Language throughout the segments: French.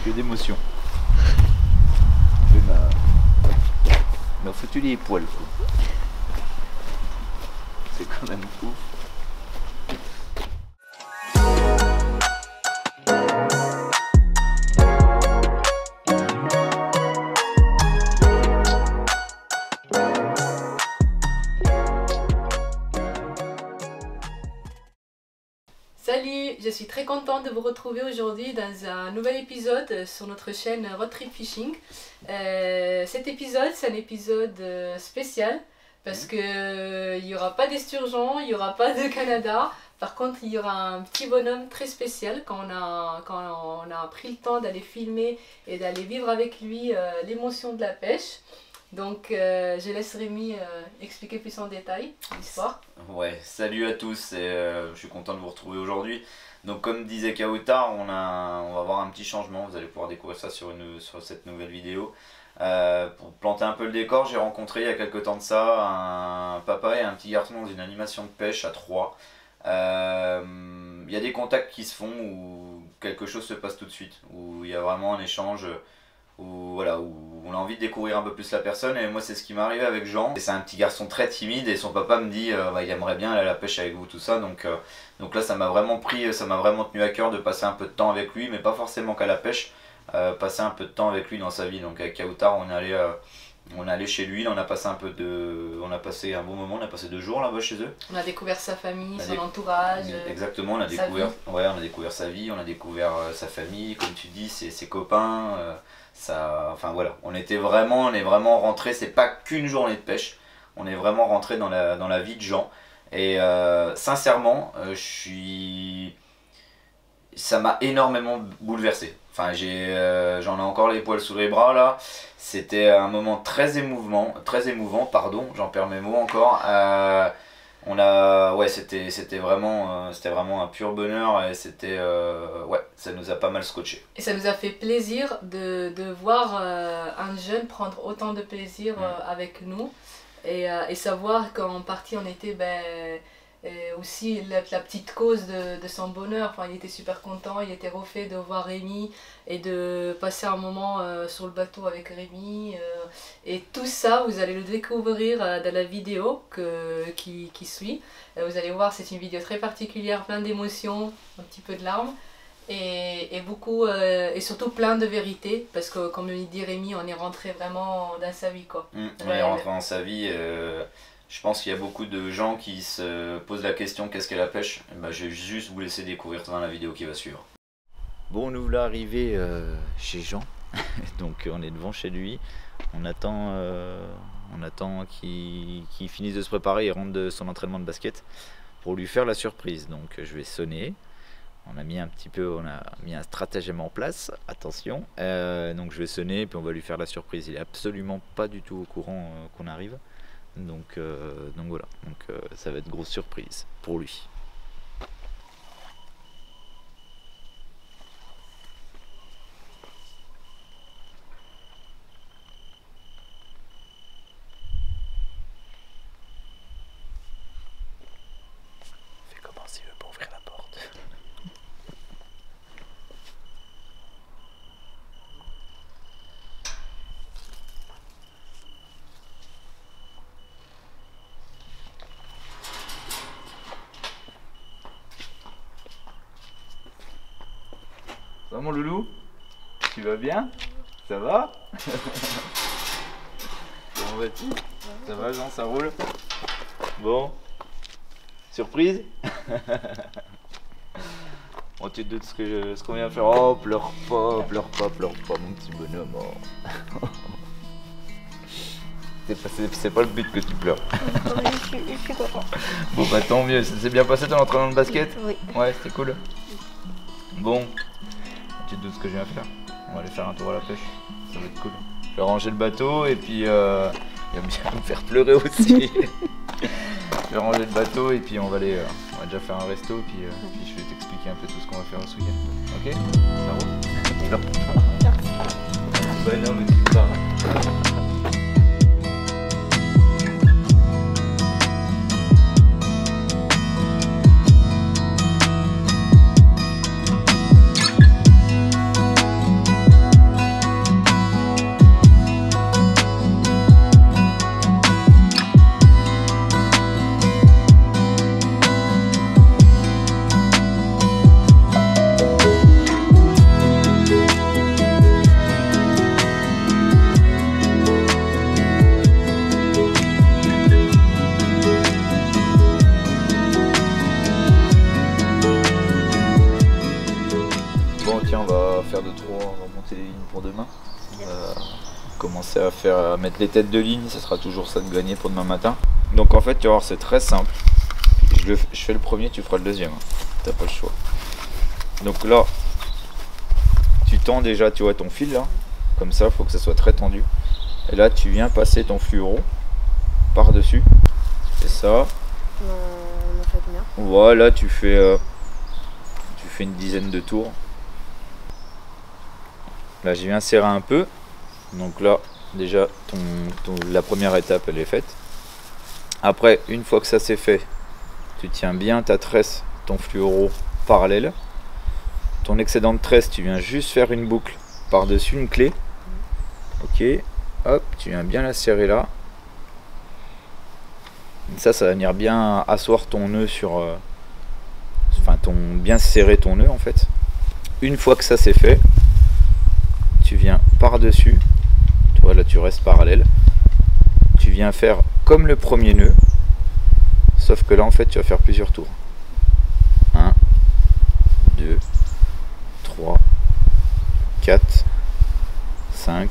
Que d'émotion. Il m'a foutu les poils. C'est quand même ouf. Salut, je suis très contente de vous retrouver aujourd'hui dans un nouvel épisode sur notre chaîne Road Trip Fishing. Cet épisode, c'est un épisode spécial parce que il n'y aura pas d'esturgeon, il n'y aura pas de Canada. Par contre, il y aura un petit bonhomme très spécial quand on a pris le temps d'aller filmer et d'aller vivre avec lui l'émotion de la pêche. Donc je laisse Rémi expliquer plus en détail l'histoire. Ouais, salut à tous et je suis content de vous retrouver aujourd'hui. Donc comme disait Kauta, on va avoir un petit changement, vous allez pouvoir découvrir ça sur cette nouvelle vidéo. Pour planter un peu le décor, j'ai rencontré il y a quelques temps de ça un papa et un petit garçon dans une animation de pêche à 3. Il y a des contacts qui se font où quelque chose se passe tout de suite, où il y a vraiment un échange. Où on a envie de découvrir un peu plus la personne, et moi c'est ce qui m'est arrivé avec Jean. C'est un petit garçon très timide et son papa me dit il aimerait bien aller à la pêche avec vous, tout ça, donc là ça m'a vraiment tenu à cœur de passer un peu de temps avec lui, mais pas forcément qu'à la pêche, passer un peu de temps avec lui dans sa vie. Donc avec Kautar on est allé chez lui, on a passé un bon moment, on a passé 2 jours là-bas chez eux. On a découvert sa famille, son entourage. Exactement, on a découvert sa vie, on a découvert sa famille, comme tu dis, ses copains. Enfin voilà, on est vraiment rentré, c'est pas qu'une journée de pêche, on est vraiment rentré dans la vie de Jean. Et sincèrement, ça m'a énormément bouleversé. Enfin, j'en ai encore les poils sous les bras là. C'était un moment très émouvant, j'en perds mes mots encore. C'était vraiment un pur bonheur, et ça nous a pas mal scotché. Et ça nous a fait plaisir de voir un jeune prendre autant de plaisir avec nous, et savoir qu'en partie on était aussi la petite cause de son bonheur. Enfin, il était super content, il était refait de voir Rémi et de passer un moment sur le bateau avec Rémi, et tout ça vous allez le découvrir dans la vidéo qui suit. Vous allez voir, c'est une vidéo très particulière, plein d'émotions, un petit peu de larmes, et beaucoup et surtout plein de vérité, parce que comme il dit Rémi, on est rentré vraiment dans sa vie quoi. On est rentré dans sa vie. Je pense qu'il y a beaucoup de gens qui se posent la question qu'est-ce qu'est la pêche. Je vais juste vous laisser découvrir ça dans la vidéo qui va suivre. Bon, nous voilà arrivés chez Jean. Donc on est devant chez lui. On attend qu'il finisse de se préparer et rentre de son entraînement de basket pour lui faire la surprise. Donc je vais sonner. On a mis un stratagème en place, attention. Donc je vais sonner et puis on va lui faire la surprise. Il est absolument pas du tout au courant qu'on arrive. Donc voilà, ça va être une grosse surprise pour lui. Fais comment s'il veut pour ouvrir la porte. Ça va mon loulou? Tu vas bien? Ça va? Comment vas-tu? Ça va Jean, ça roule? Bon. Surprise? Bon, tu te doutes ce qu'on vient faire? Oh, pleure pas mon petit bonhomme. Oh. C'est pas le but que tu pleures. Je suis content. Bon bah tant mieux, ça s'est bien passé ton entraînement de basket? Oui. Ouais, c'était cool. Bon, tu te doutes ce que je viens faire? On va aller faire un tour à la pêche, ça va être cool. Je vais ranger le bateau et puis il va me faire pleurer aussi. Je vais ranger le bateau et puis on va déjà faire un resto, puis je vais t'expliquer un peu tout ce qu'on va faire ce week-end. Ok? Ça roule? Bah non mais tu pars. va faire 2-3, on va monter les lignes pour demain. On va commencer à mettre les têtes de ligne, ça sera toujours ça de gagner pour demain matin. Donc en fait, tu vas voir, c'est très simple. Je fais le premier, tu feras le deuxième. T'as pas le choix. Donc là, tu tends déjà, tu vois, ton fil là. Comme ça, il faut que ça soit très tendu. Et là, tu viens passer ton fluoro par-dessus. Tu fais ça. On en fait combien? Voilà, tu fais une dizaine de tours. Là, je viens serrer un peu. Donc là, déjà, la première étape, elle est faite. Après, une fois que ça c'est fait, tu tiens bien ta tresse, ton fluoro parallèle. Ton excédent de tresse, tu viens juste faire une boucle par-dessus une clé. Ok, hop, tu viens bien la serrer là. Ça va venir bien asseoir ton nœud sur... bien serrer ton nœud en fait. Une fois que ça c'est fait, tu viens par-dessus. Toi là tu restes parallèle. Tu viens faire comme le premier nœud. Sauf que là en fait tu vas faire plusieurs tours. 1, 2, 3, 4, 5,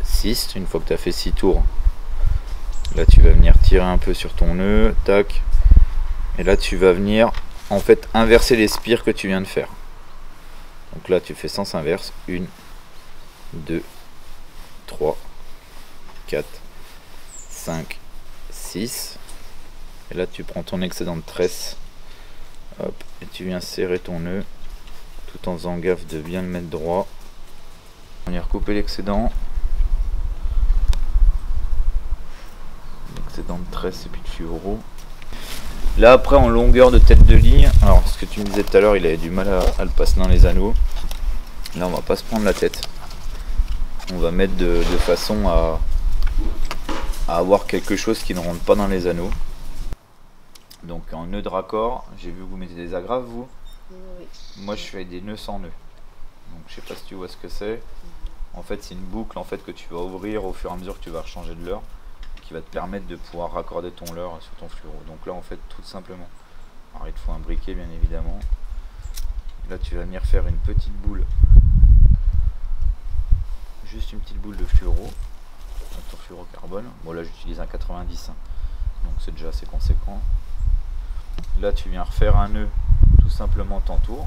6. Une fois que tu as fait 6 tours, là tu vas venir tirer un peu sur ton nœud. Tac. Et là tu vas venir en fait inverser les spires que tu viens de faire. Donc là tu fais sens inverse. 1, 2, 3, 4, 5, 6. Et là tu prends ton excédent de tresse. Hop, et tu viens serrer ton nœud tout en faisant gaffe de bien le mettre droit. On va recouper l'excédent. L'excédent de tresse et puis de fluoro. Là après en longueur de tête de ligne, alors ce que tu me disais tout à l'heure, il avait du mal à le passer dans les anneaux. Là on va pas se prendre la tête. On va mettre de façon à avoir quelque chose qui ne rentre pas dans les anneaux. Donc en nœud de raccord, j'ai vu que vous mettez des agrafes vous. Oui. Moi je fais des nœuds sans nœud. Donc je sais pas si tu vois ce que c'est. En fait c'est une boucle en fait que tu vas ouvrir au fur et à mesure que tu vas changer de leurre, qui va te permettre de pouvoir raccorder ton leurre sur ton fluoro. Donc là en fait tout simplement, alors il te faut un briquet bien évidemment. Là tu vas venir faire une petite boule, juste une petite boule de fluoro, ton fluorocarbone. Bon là j'utilise un 90, donc c'est déjà assez conséquent. Là tu viens refaire un nœud, tout simplement t'entoures.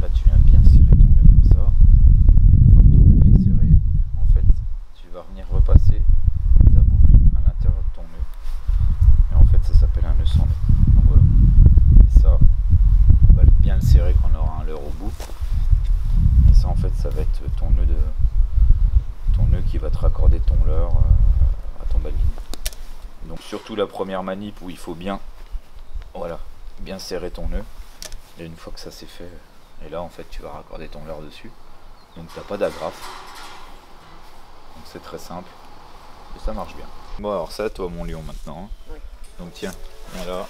Là tu viens bien serrer ton nœud comme ça. Et une fois que ton nœud est serré, en fait tu vas venir repasser ta boucle à l'intérieur de ton nœud. Et en fait ça s'appelle un nœud sans nœud. Donc voilà. Et ça, on va bien le serrer quand on aura un leurre au bout. Et ça en fait ça va être ton nœud qui va te raccorder ton leurre à ton balinier. Donc surtout la première manip où il faut bien, voilà, bien serrer ton nœud. Et une fois que ça c'est fait, et là en fait tu vas raccorder ton leurre dessus. Donc t'as pas d'agrafe. Donc c'est très simple. Et ça marche bien. Bon alors ça toi mon lion maintenant. Oui. Donc tiens, voilà,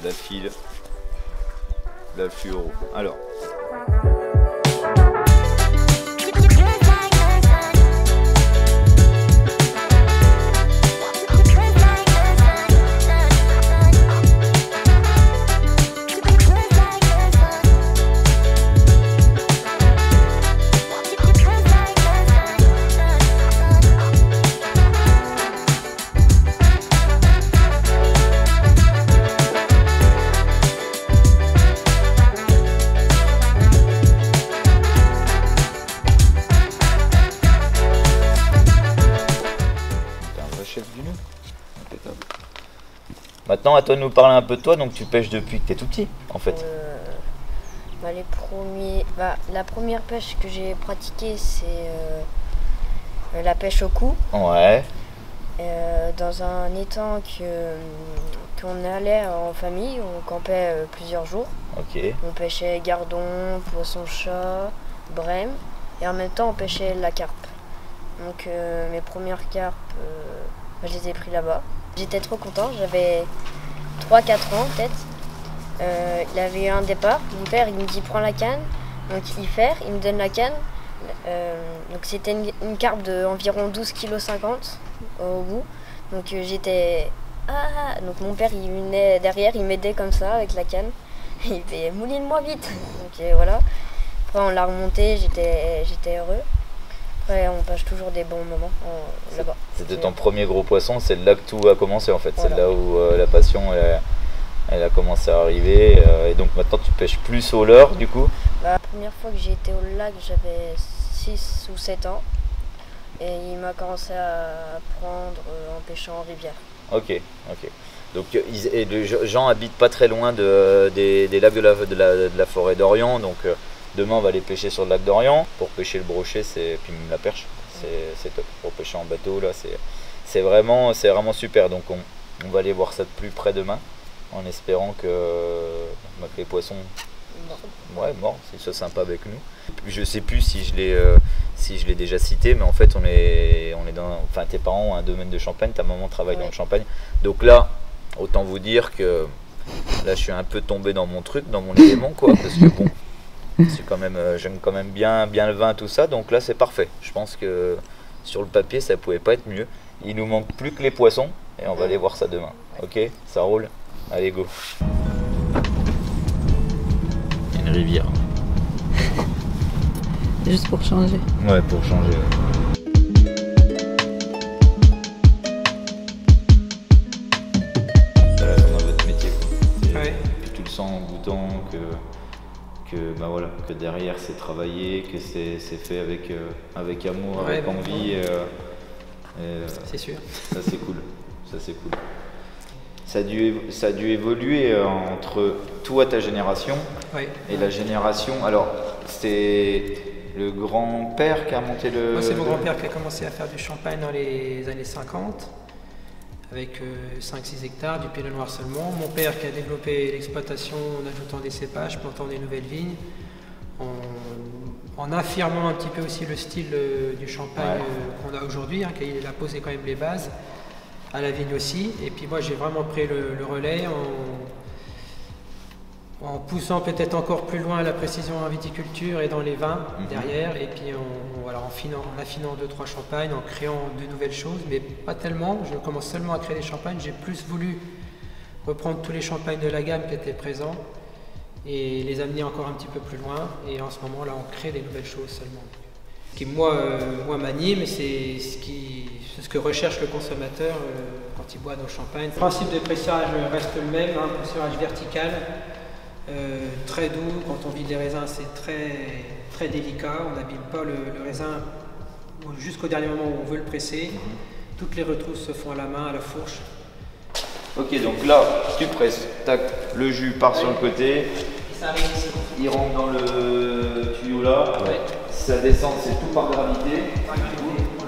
la file, la fluoro. Alors. Maintenant, à toi de nous parler un peu de toi. Donc, tu pêches depuis que tu es tout petit, en fait. La première pêche que j'ai pratiquée, c'est la pêche au cou. Ouais. Dans un étang qu'on allait en famille, on campait plusieurs jours. Ok. On pêchait gardon, poisson-chat, brème, et en même temps on pêchait la carpe. Donc mes premières carpes, je les ai pris là-bas. J'étais trop content, j'avais 3-4 ans peut-être. Il avait eu un départ, mon père il me dit prends la canne, donc il me donne la canne. Donc c'était une carpe d'environ 12,50 kg au bout. Donc j'étais... Ah, donc mon père il venait derrière, il m'aidait comme ça avec la canne. Il fait mouline-moi vite. Donc voilà. Après on l'a remonté, j'étais heureux. Après on passe toujours des bons moments là-bas. C'était ton premier gros poisson, c'est là que tout a commencé en fait. Voilà. C'est là où la passion elle a commencé à arriver. Et donc maintenant tu pêches plus au leurre du coup. La première fois que j'ai été au lac, j'avais 6 ou 7 ans. Et il m'a commencé à apprendre en pêchant en rivière. Ok. Donc les gens habitent pas très loin des lacs de la forêt d'Orient. Donc demain on va aller pêcher sur le lac d'Orient. Pour pêcher le brochet, puis même la perche, c'est top. Pour pêcher en bateau, là c'est vraiment super. Donc on va aller voir ça de plus près demain, en espérant que les poissons mordent, c'est ça sympa avec nous. Je sais plus si je l'ai déjà cité, mais en fait on est dans, enfin tes parents ont un domaine de Champagne, ta maman travaille dans le Champagne. Donc là, autant vous dire que là je suis un peu tombé dans mon truc, dans mon élément quoi, parce que bon, c'est quand même, j'aime quand même bien le vin, tout ça, donc là c'est parfait. Je pense que sur le papier ça pouvait pas être mieux. Il nous manque plus que les poissons et on va aller voir ça demain. Ok, ça roule. Allez go. Une rivière. Juste pour changer. Ouais, pour changer. Dans votre métier quoi. Ouais. Puis tu le sens en goûtant que derrière c'est travaillé, que c'est fait avec amour, Ouais, avec envie. C'est sûr. Ça c'est cool. Ça a dû évoluer entre toi, ta génération, Ouais. et la génération. Alors, c'est le grand-père qui a monté le. Moi, c'est mon grand-père qui a commencé à faire du champagne dans les années 50, avec 5-6 hectares, du pinot noir seulement. Mon père qui a développé l'exploitation en ajoutant des cépages, plantant des nouvelles vignes, en affirmant un petit peu aussi le style du champagne qu'on a aujourd'hui, hein, qu'il a posé quand même les bases, à la vigne aussi. Et puis moi, j'ai vraiment pris le relais en poussant peut-être encore plus loin la précision en viticulture et dans les vins derrière, et puis en affinant 2-3 champagnes, en créant de nouvelles choses, mais pas tellement. Je commence seulement à créer des champagnes. J'ai plus voulu reprendre tous les champagnes de la gamme qui étaient présents et les amener encore un petit peu plus loin, et en ce moment là on crée des nouvelles choses seulement. Ce qui moi m'anime, c'est ce que recherche le consommateur quand il boit nos champagnes. Le principe de pressage reste le même, un pressurage vertical. Très doux. Quand on vide les raisins, c'est très délicat. On n'abîme pas le raisin jusqu'au dernier moment où on veut le presser. Toutes les retrousses se font à la main, à la fourche. Ok, donc là, tu presses, tac, le jus part sur le côté, Et ça arrive ici. il rentre dans le tuyau là, ça descend, c'est tout par gravité.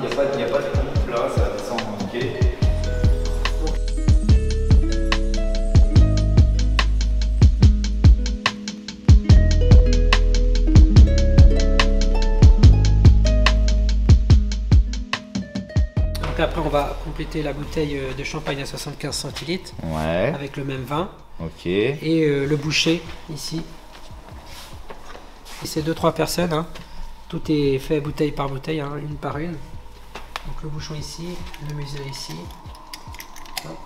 Il n'y a pas de pompe là, ça descend ok. Donc après on va compléter la bouteille de champagne à 75 centilitres Ouais, avec le même vin. ok. Et le boucher ici. Et c'est 2-3 personnes, hein. Tout est fait bouteille par bouteille, hein, une par une. Donc le bouchon ici, le muselet ici. Hop.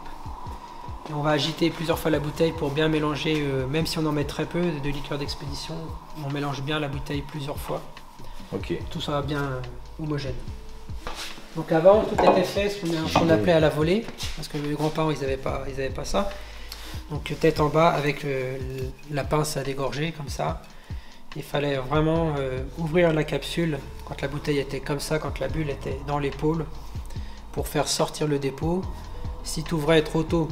Et on va agiter plusieurs fois la bouteille pour bien mélanger, même si on en met très peu de liqueur d'expédition, on mélange bien la bouteille plusieurs fois. Ok. Tout soit bien homogène. Donc avant, tout était fait, ce qu'on appelait à la volée, parce que mes grands-parents, ils avaient pas ça. Donc tête en bas avec la pince à dégorger, comme ça. Il fallait vraiment ouvrir la capsule quand la bouteille était comme ça, quand la bulle était dans l'épaule, pour faire sortir le dépôt. Si tu ouvrais trop tôt,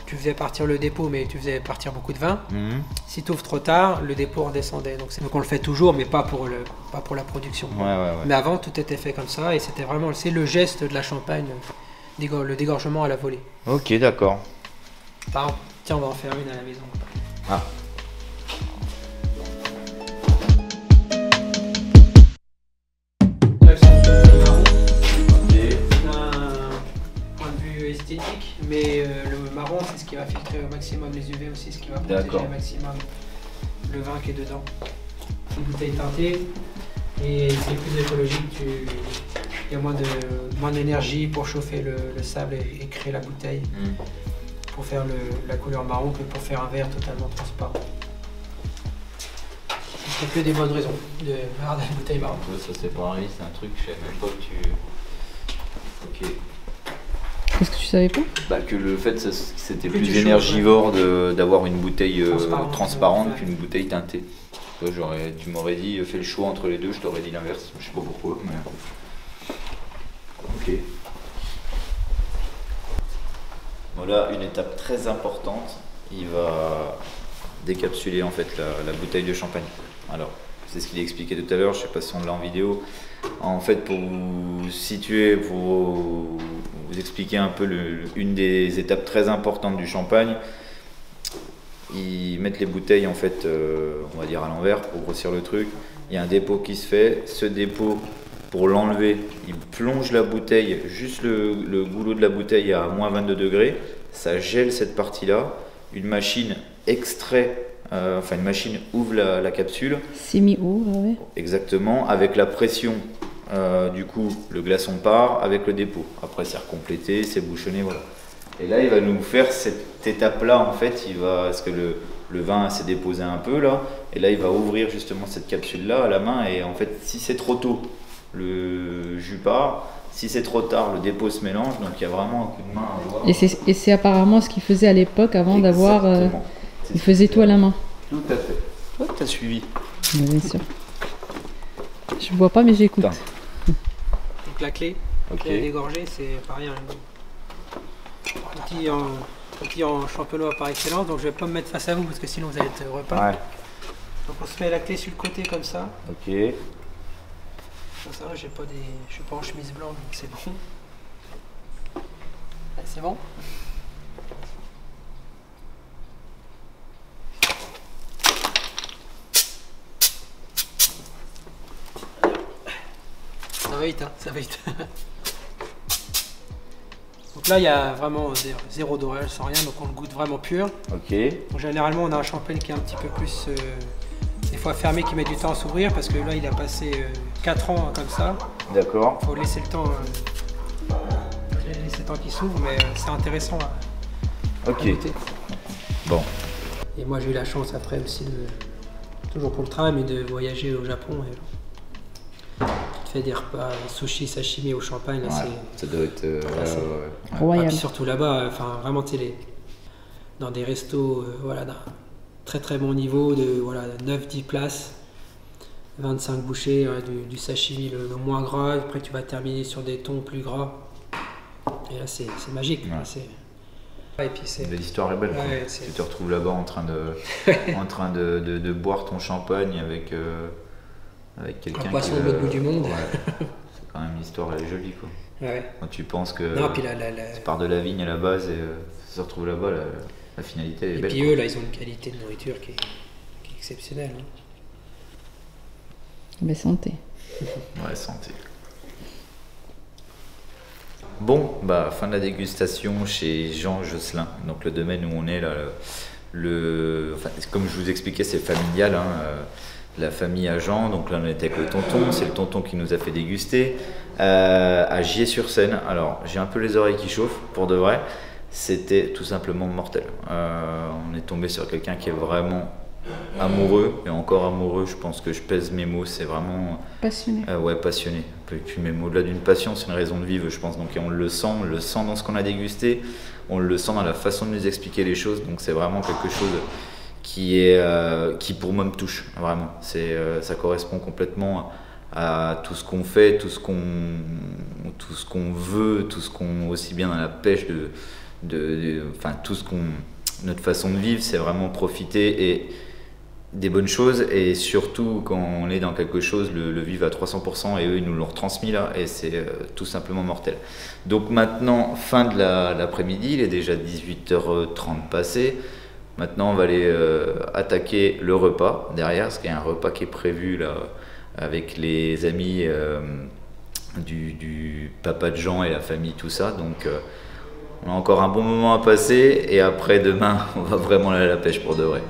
tu faisais partir le dépôt, mais tu faisais partir beaucoup de vin. Si tu ouvres trop tard, le dépôt redescendait. Donc on le fait toujours, mais pas pour la production. Ouais. Mais avant, tout était fait comme ça, et c'était vraiment le geste de la champagne, le dégorgement à la volée. Ok, d'accord. Par exemple, tiens, on va en faire une à la maison. Ah. D'un point de vue esthétique, mais le marron, c'est ce qui va filtrer au maximum les UV aussi, ce qui va protéger au maximum le vin qui est dedans. Une bouteille teintée, et c'est plus écologique, il y a moins d'énergie pour chauffer le sable et créer la bouteille, pour faire la couleur marron que pour faire un verre totalement transparent. c'est que des bonnes raisons de avoir des bouteilles marron. Ça c'est pareil, c'est un truc, je savais même pas que tu... Ok. Qu'est-ce que tu savais pas? Bah que le fait que c'était Plus plus chaud, énergivore d'avoir une bouteille transparente ouais. qu'une bouteille teintée. Toi, tu m'aurais dit fais le choix entre les deux, je t'aurais dit l'inverse, je sais pas pourquoi, mais... Ok. Voilà une étape très importante, il va décapsuler en fait la bouteille de champagne. Alors, c'est ce qu'il expliquait tout à l'heure, je sais pas si on l'a en vidéo. En fait, pour vous situer, pour vous expliquer un peu une des étapes très importantes du champagne, ils mettent les bouteilles en fait, on va dire à l'envers pour grossir le truc. Il y a un dépôt qui se fait. Ce dépôt, pour l'enlever, ils plongent la bouteille, juste le goulot de la bouteille à moins 22 degrés. Ça gèle cette partie-là. Une machine extrait, une machine ouvre la capsule. Semi-ouvre, ouais. Exactement, avec la pression. Du coup, le glaçon part avec le dépôt. Après, c'est recomplété, c'est bouchonné, voilà. Et là, il va nous faire cette étape-là, en fait, parce que le vin s'est déposé un peu là, et là, il va ouvrir justement cette capsule-là à la main, et en fait, si c'est trop tôt, le jus part, si c'est trop tard, le dépôt se mélange, donc il y a vraiment un coup de main à voir. Et c'est apparemment ce qu'il faisait à l'époque avant d'avoir... Exactement. il faisait tout à la main. Tout à fait. Toi, t'as suivi. Ouais, bien sûr. Je bois pas, mais j'écoute. Putain. Donc la clé, Ok. clé à dégorger, c'est pareil, un outil en champenois par excellence. Donc je vais pas me mettre face à vous parce que sinon vous allez être repas. Ouais. Donc on se met la clé sur le côté comme ça. Ok. Ça va, je suis pas en chemise blanche, donc c'est bon. Ouais, c'est bon. Ça va vite, hein, ça va vite. Donc là, il y a vraiment zéro dorage, sans rien, donc on le goûte vraiment pur. Ok. Donc, généralement, on a un champagne qui est un petit peu plus, des fois fermé, qui met du temps à s'ouvrir, parce que là, il a passé 4 ans comme ça. D'accord. Il faut laisser le temps, qu'il s'ouvre, mais c'est intéressant à Ok. goûter. Bon. Et moi, j'ai eu la chance après aussi, toujours pour le travail, mais de voyager au Japon. Et, tu fais des repas, sushi, sashimi au champagne, là, Ouais, ça doit être. Ah, Royal. puis surtout là-bas, enfin vraiment, tu sais, dans des restos, voilà, d'un très très bon niveau, de voilà, 9-10 places, 25 bouchées, du sashimi le moins gras, après tu vas terminer sur des thons plus gras. Et là, c'est magique. Ouais. Là, et puis c'est. L'histoire est belle. Quoi. Ouais, Tu te retrouves là-bas en train de boire ton champagne avec quelqu'un Un poisson qui, de l'autre bout du monde. Ouais. C'est quand même l'histoire, elle est jolie quoi. Ouais. Quand tu penses que Non, puis tu pars de la vigne à la base et se retrouve là-bas, la finalité elle est et belle. puis quoi. eux, là, ils ont une qualité de nourriture qui est exceptionnelle. Hein. Mais santé. Ouais, santé. Bon, bah fin de la dégustation chez Jean Josselin. Donc le domaine où on est là, comme je vous expliquais, c'est familial. Hein, la famille à Jean. Donc là on était avec le tonton. C'est le tonton qui nous a fait déguster à Gier-sur-Seine. Alors j'ai un peu les oreilles qui chauffent pour de vrai. C'était tout simplement mortel. On est tombé sur quelqu'un qui est vraiment amoureux, et encore amoureux, je pense que je pèse mes mots, c'est vraiment... Passionné. Ouais, passionné. Et puis même au-delà d'une passion, c'est une raison de vivre, je pense. Donc et on le sent dans ce qu'on a dégusté, on le sent dans la façon de nous expliquer les choses, donc c'est vraiment quelque chose qui pour moi me touche, vraiment. Ça correspond complètement à tout ce qu'on fait, tout ce qu'on veut, tout ce qu'on... aussi bien dans la pêche, tout ce qu'on... Notre façon de vivre, c'est vraiment profiter et des bonnes choses, et surtout quand on est dans quelque chose, le vivre à 300%, et eux ils nous l'ont retransmis là, et c'est tout simplement mortel. Donc maintenant, fin de l'après-midi, il est déjà 18h30 passé. Maintenant on va aller attaquer le repas derrière, parce qu'il y a un repas qui est prévu là avec les amis du papa de Jean et la famille, tout ça. Donc on a encore un bon moment à passer, et après demain on va vraiment aller à la pêche pour de vrai.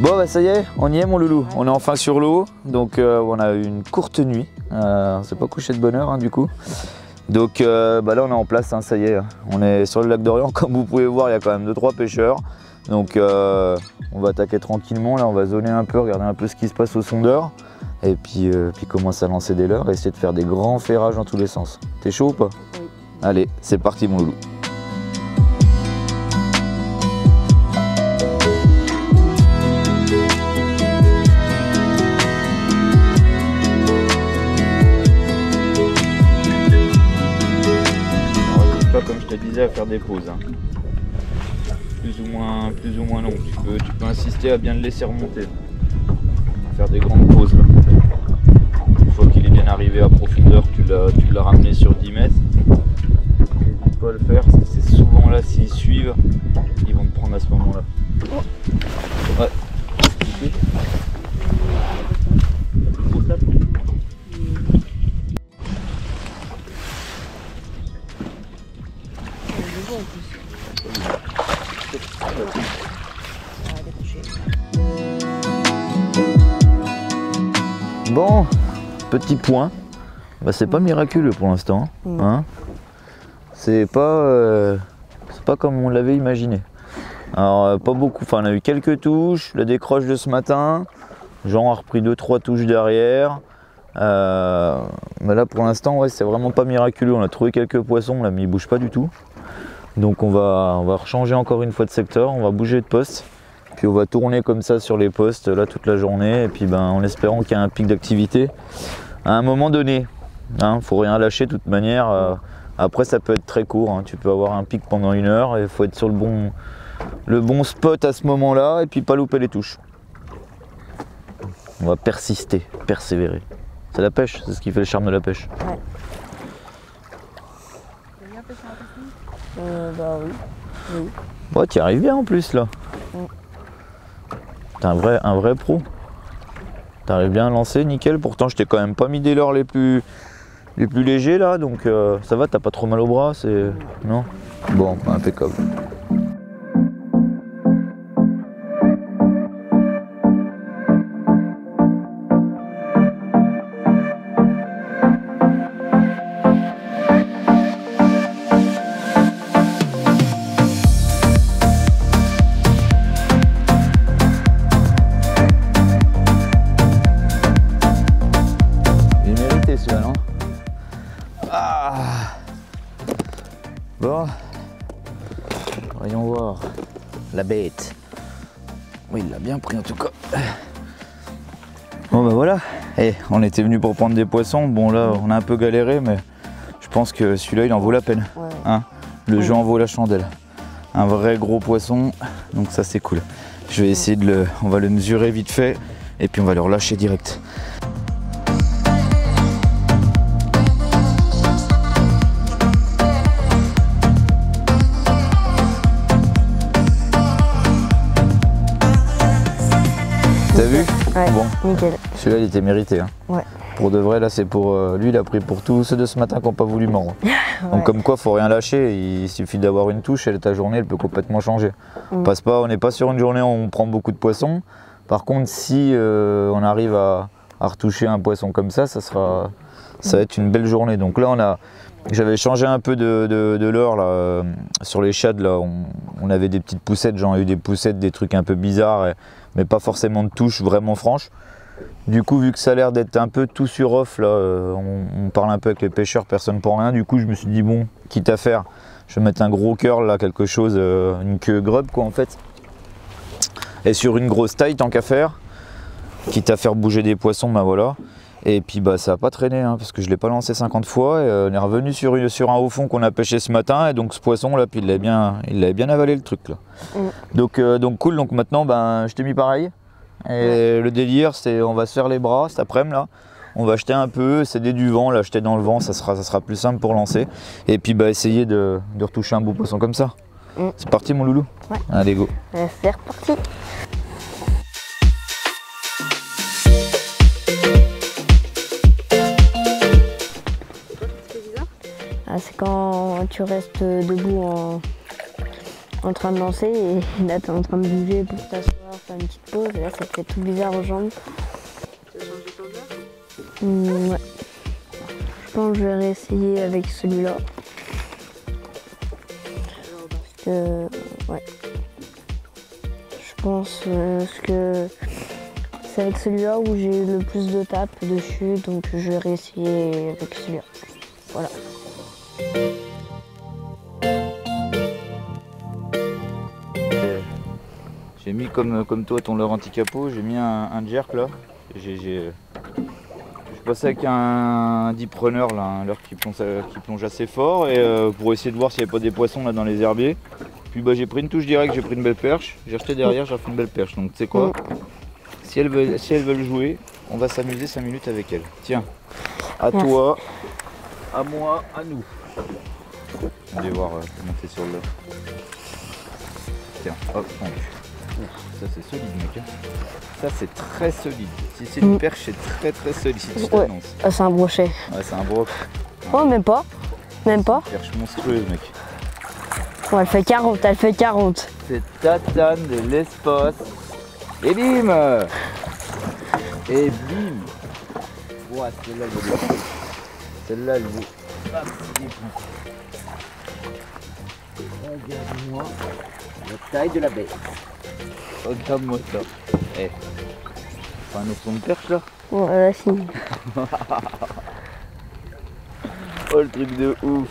Bon bah ça y est, on y est mon loulou, on est enfin sur l'eau, donc on a eu une courte nuit, on s'est pas couché de bonne heure du coup. Donc bah là on est en place, hein, ça y est, on est sur le lac d'Orient, comme vous pouvez voir il y a quand même 2-3 pêcheurs. Donc on va attaquer tranquillement, là on va zoner un peu, regarder un peu ce qui se passe au sondeur. Et puis commencer à lancer des leurres et essayer de faire des grands ferrages dans tous les sens. T'es chaud ou pas? Oui. Allez, c'est parti mon loulou. Comme je te disais, à faire des pauses, hein. plus ou moins longues. Tu peux insister à bien le laisser remonter, à faire des grandes pauses là. Une fois qu'il est bien arrivé à profondeur, tu l'as ramené sur 10 mètres. N'hésite pas à le faire, c'est souvent là, s'ils suivent, ils vont te prendre à ce moment-là. Ouais. Bon, petit point, bah, c'est pas miraculeux pour l'instant, hein. C'est pas comme on l'avait imaginé. Alors pas beaucoup, enfin on a eu quelques touches, la décroche de ce matin, Jean a repris 2-3 touches derrière. Mais là pour l'instant ouais, c'est vraiment pas miraculeux, on a trouvé quelques poissons là mais ils bougent pas du tout. Donc on va rechanger encore une fois de secteur, on va bouger de poste. Puis on va tourner comme ça sur les postes là toute la journée et puis ben, en espérant qu'il y ait un pic d'activité à un moment donné. Hein, faut rien lâcher de toute manière. Après ça peut être très court, hein. Tu peux avoir un pic pendant 1 heure et il faut être sur le bon spot à ce moment-là et puis pas louper les touches. On va persister, persévérer. C'est la pêche, c'est ce qui fait le charme de la pêche. Ouais. Bah oui. Ouais, tu y arrives bien en plus là. T'es un vrai pro. T'arrives bien à lancer, nickel. Pourtant je t'ai quand même pas mis des leurres les plus légers là, donc ça va, t'as pas trop mal au bras, c'est. Non? Bon, impeccable. Bon, voyons voir la bête. Oui, il l'a bien pris en tout cas. Bon bah voilà, on était venu pour prendre des poissons. Bon là, on a un peu galéré, mais je pense que celui-là, il en vaut la peine. Ouais. Hein, le jeu en vaut la chandelle. Un vrai gros poisson, donc ça c'est cool. Je vais essayer on va le mesurer vite fait et puis on va le relâcher direct. T'as vu? Ouais, bon, nickel. Celui-là il était mérité. Hein. Ouais. Pour de vrai, là c'est pour lui, il a pris pour tous ceux de ce matin qui n'ont pas voulu mordre. Ouais. Donc comme quoi, faut rien lâcher, il suffit d'avoir une touche et ta journée elle peut complètement changer. On n'est pas sur une journée où on prend beaucoup de poissons. Par contre, si on arrive à retoucher un poisson comme ça, ça va être une belle journée. Donc là, j'avais changé un peu de leurre là, sur les shad, là, on avait des petites poussettes, j'en ai eu des poussettes, des trucs un peu bizarres, mais pas forcément de touches vraiment franches. Du coup, vu que ça a l'air d'être un peu tout sur off, là, on parle un peu avec les pêcheurs, personne pour rien. Du coup, je me suis dit, bon, quitte à faire, je vais mettre un gros curl, là, quelque chose, une queue grub, quoi, en fait. Et sur une grosse taille, tant qu'à faire, quitte à faire bouger des poissons, ben voilà. Et puis, bah, ça n'a pas traîné, hein, parce que je ne l'ai pas lancé 50 fois. Et, on est revenu sur un haut fond qu'on a pêché ce matin. Et donc, ce poisson, là, puis il avait bien avalé le truc, là. Donc cool. Donc maintenant, ben, je t'ai mis pareil. Et le délire, c'est on va se faire les bras cet après-midi là. On va jeter un peu, céder du vent, là jeter dans le vent, ça sera plus simple pour lancer. Et puis bah essayer de retoucher un beau poisson comme ça. C'est parti mon loulou. Ouais. Allez go. C'est reparti. C'est quand tu restes debout en train de lancer et là tu es en train de bouger pour t'asseoir. faire une petite pause. Et là, ça fait tout bizarre aux jambes. Tu as changé ton verre? Ouais. Je pense que je vais réessayer avec celui-là. Parce que, ouais. Je pense que c'est avec celui-là où j'ai eu le plus de tapes dessus, donc je vais réessayer avec celui-là. Voilà. J'ai mis comme toi ton leurre anti-capot, j'ai mis un jerk là. Je passais avec un deep runner là, un leurre qui plonge assez fort et pour essayer de voir s'il n'y avait pas des poissons là dans les herbiers. Puis bah, j'ai pris une touche directe, j'ai pris une belle perche, j'ai rejeté derrière, j'ai fait une belle perche. Donc tu sais quoi, si elles veulent jouer, on va s'amuser 5 minutes avec elles. Tiens, à toi, à moi, à nous. On va voir monter sur le leurre. Tiens, hop, on tue. Ça c'est solide mec, hein. Ça c'est très solide. Si c'est une perche, c'est très solide, je t'annonce. Ah, c'est un brochet. Ouais, c'est un broc. Oh, même pas. Même pas. Une perche monstrueuse mec. Bon, elle fait 40, elle fait 40. C'est tatane de l'espace. Et bim. Et bim. Ouah, celle-là elle vaut. Celle-là elle vaut. Regarde-moi la taille de la bête. Regarde-moi ça. Eh. Pas un ourson de perche là? Ouais, si. Oh le truc de ouf.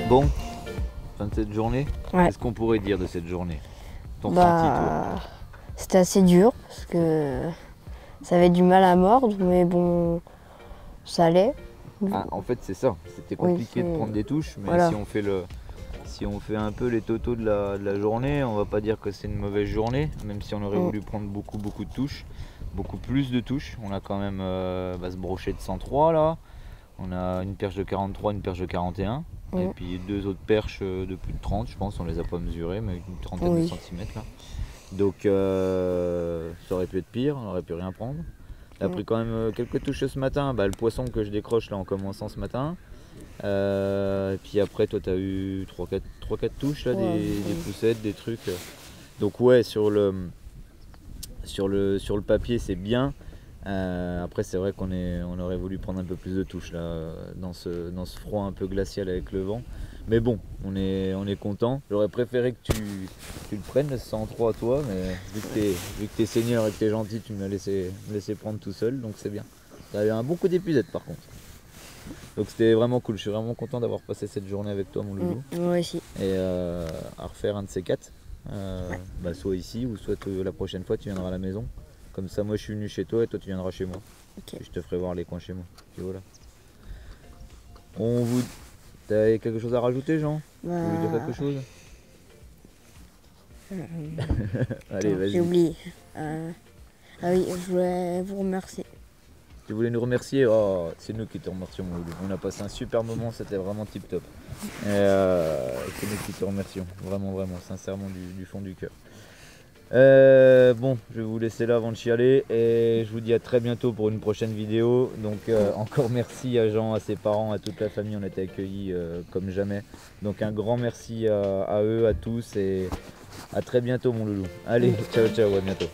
Bon, fin de cette journée, Ouais. qu'est-ce qu'on pourrait dire de cette journée? Ton ressenti, toi? C'était assez dur parce que ça avait du mal à mordre, mais bon, ça allait. Ah, en fait, c'est ça. C'était compliqué de prendre des touches, mais voilà. si on fait un peu les totaux de la journée, on va pas dire que c'est une mauvaise journée, même si on aurait voulu prendre beaucoup de touches, beaucoup plus de touches. On a quand même ce brochet de 103 là. On a une perche de 43, une perche de 41. Et puis 2 autres perches de plus de 30, je pense, on les a pas mesurées, mais une trentaine de centimètres là. Donc ça aurait pu être pire, on aurait pu rien prendre. On a pris quand même quelques touches ce matin, le poisson que je décroche là en commençant ce matin. Et puis après toi tu as eu 3-4 touches là, des poussettes, des trucs. Donc ouais, sur le papier c'est bien. Après c'est vrai on aurait voulu prendre un peu plus de touches là dans ce froid un peu glacial avec le vent, mais bon on est content. J'aurais préféré que tu le prennes le 103 à toi, mais vu que t'es seigneur et que t'es gentil, tu me laissé prendre tout seul, donc c'est bien. T'avais un bon coup d'épuisette par contre, donc c'était vraiment cool. Je suis vraiment content d'avoir passé cette journée avec toi mon loulou. Moi aussi. Et à refaire un de ces 4, soit ici ou soit la prochaine fois tu viendras à la maison. Comme ça, moi je suis venu chez toi et toi tu viendras chez moi. Okay. Et je te ferai voir les coins chez moi. Puis voilà. T'as quelque chose à rajouter, Jean? Tu veux dire quelque chose? Allez, vas-y. J'ai oublié. Ah oui, je voulais vous remercier. Tu voulais nous remercier? Oh, c'est nous qui te remercions, mon loulou. On a passé un super moment, c'était vraiment tip top. Et c'est nous qui te remercions. Vraiment, sincèrement, du fond du cœur. Bon, je vais vous laisser là avant de chialer et je vous dis à très bientôt pour une prochaine vidéo. Donc encore merci à Jean, à ses parents, à toute la famille, on a été accueillis comme jamais. Donc un grand merci à eux, à tous, et à très bientôt mon loulou. Allez, ciao, à bientôt.